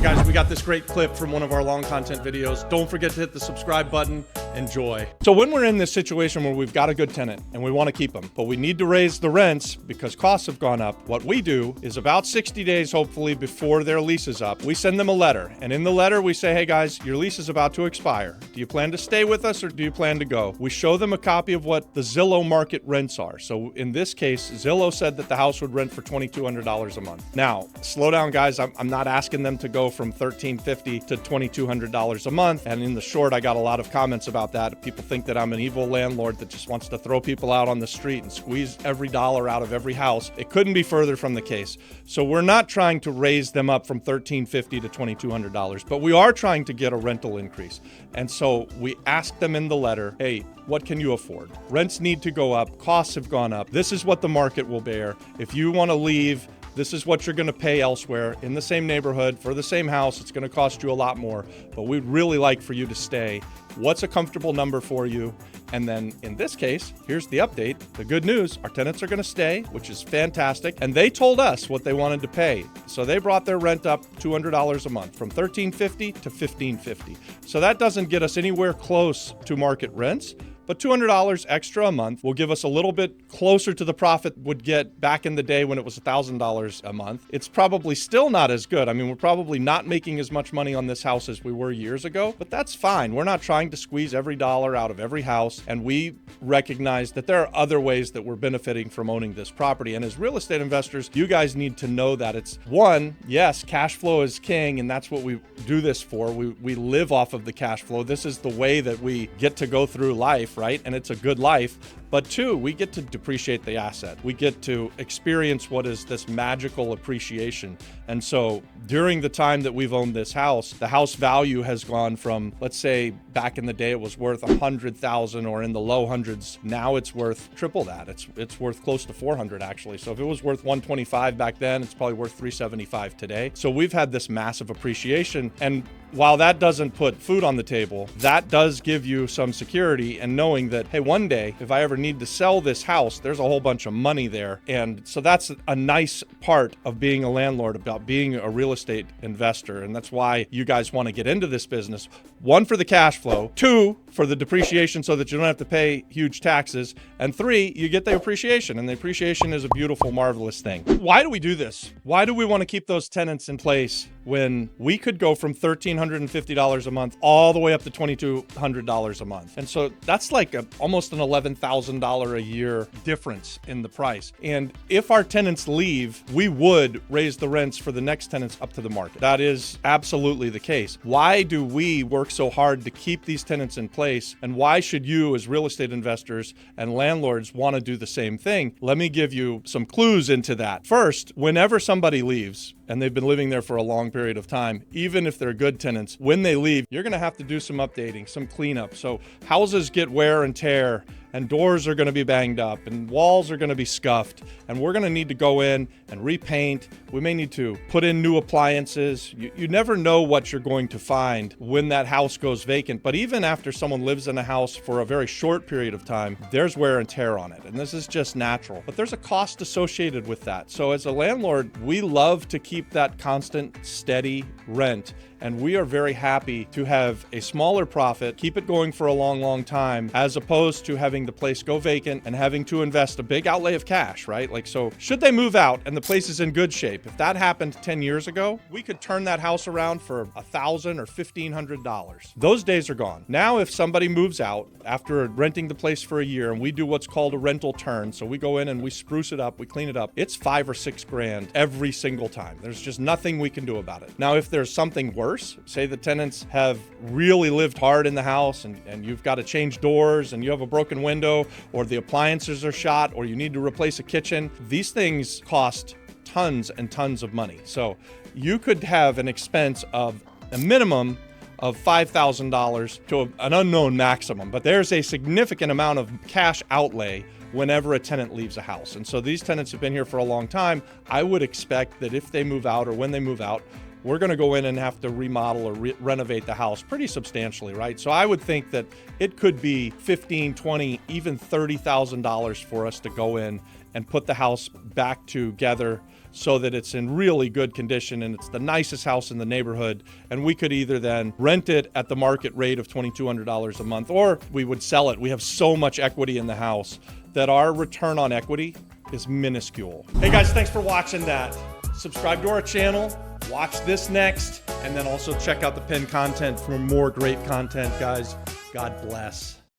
guys, we got this great clip from one of our long content videos. Don't forget to hit the subscribe button. Enjoy. So when we're in this situation where we've got a good tenant and we want to keep them, but we need to raise the rents because costs have gone up, what we do is about 60 days, hopefully, before their lease is up, we send them a letter. And in the letter, we say, hey guys, your lease is about to expire. Do you plan to stay with us or do you plan to go? We show them a copy of what the Zillow market rents are. So in this case, Zillow said that the house would rent for $2,200 a month. Now, slow down, guys. I'm not asking them to go from $1,350 to $2,200 a month. And in the short, I got a lot of comments about that. People think that I'm an evil landlord that just wants to throw people out on the street and squeeze every dollar out of every house. It couldn't be further from the case. So we're not trying to raise them up from $1,350 to $2,200, but we are trying to get a rental increase. And so we asked them in the letter, hey, what can you afford? Rents need to go up. Costs have gone up. This is what the market will bear. If you want to leave, this is what you're going to pay elsewhere in the same neighborhood for the same house. It's going to cost you a lot more, but we'd really like for you to stay. What's a comfortable number for you? And then in this case, here's the update. The good news, our tenants are going to stay, which is fantastic. And they told us what they wanted to pay. So they brought their rent up $200 a month from $1,350 to $1,550. So that doesn't get us anywhere close to market rents. But $200 extra a month will give us a little bit closer to the profit would get back in the day when it was $1,000 a month. It's probably still not as good. I mean, we're probably not making as much money on this house as we were years ago, but that's fine. We're not trying to squeeze every dollar out of every house, and we recognize that there are other ways that we're benefiting from owning this property. And as real estate investors, you guys need to know that it's one, yes, cash flow is king, and that's what we do this for. We live off of the cash flow. This is the way that we get to go through life. Right? And it's a good life. But two, we get to depreciate the asset. We get to experience what is this magical appreciation. And so during the time that we've owned this house, the house value has gone from, let's say back in the day, it was worth $100,000 or in the low hundreds. Now it's worth triple that. It's worth close to 400 actually. So if it was worth 125 back then, it's probably worth 375 today. So we've had this massive appreciation. And while that doesn't put food on the table, that does give you some security and knowing that, hey, one day, if I ever need to sell this house, there's a whole bunch of money there. And so that's a nice part of being a landlord, about being a real estate investor. And that's why you guys want to get into this business. One, for the cash flow. Two, for the depreciation so that you don't have to pay huge taxes. And three, you get the appreciation. And the appreciation is a beautiful, marvelous thing. Why do we do this? Why do we want to keep those tenants in place when we could go from $1,350 a month all the way up to $2,200 a month? And so that's like almost an $11,000 a year difference in the price. And if our tenants leave, we would raise the rents for the next tenants up to the market. That is absolutely the case. Why do we work so hard to keep these tenants in place? And why should you, as real estate investors and landlords, want to do the same thing? Let me give you some clues into that. First, whenever somebody leaves, and they've been living there for a long period of time, even if they're good tenants, when they leave, you're going to have to do some updating, some cleanup. So houses get wear and tear, and doors are going to be banged up, and walls are going to be scuffed, and we're going to need to go in and repaint. We may need to put in new appliances. You never know what you're going to find when that house goes vacant. But even after someone lives in a house for a very short period of time, there's wear and tear on it. And this is just natural. But there's a cost associated with that. So as a landlord, we love to keep that constant, steady rent. And we are very happy to have a smaller profit, keep it going for a long, long time, as opposed to having the place go vacant and having to invest a big outlay of cash, right? Like, so should they move out and the place is in good shape, if that happened 10 years ago, we could turn that house around for $1,000 or $1,500. Those days are gone. Now, if somebody moves out after renting the place for a year and we do what's called a rental turn, so we go in and we spruce it up, we clean it up, it's $5 or $6 grand every single time. There's just nothing we can do about it. Now, if there's something worse, say the tenants have really lived hard in the house and you've got to change doors and you have a broken window or the appliances are shot or you need to replace a kitchen, these things cost tons and tons of money. So you could have an expense of a minimum of $5,000 to an unknown maximum, but there's a significant amount of cash outlay whenever a tenant leaves a house. And so these tenants have been here for a long time. I would expect that if they move out or when they move out, we're going to go in and have to remodel or renovate the house pretty substantially, right? So I would think that it could be $15,000, $20,000, even $30,000 for us to go in and put the house back together so that it's in really good condition and it's the nicest house in the neighborhood. And we could either then rent it at the market rate of $2,200 a month, or we would sell it. We have so much equity in the house that our return on equity is minuscule. Hey guys, thanks for watching that. Subscribe to our channel, watch this next, and then also check out the pinned content for more great content, guys. God bless.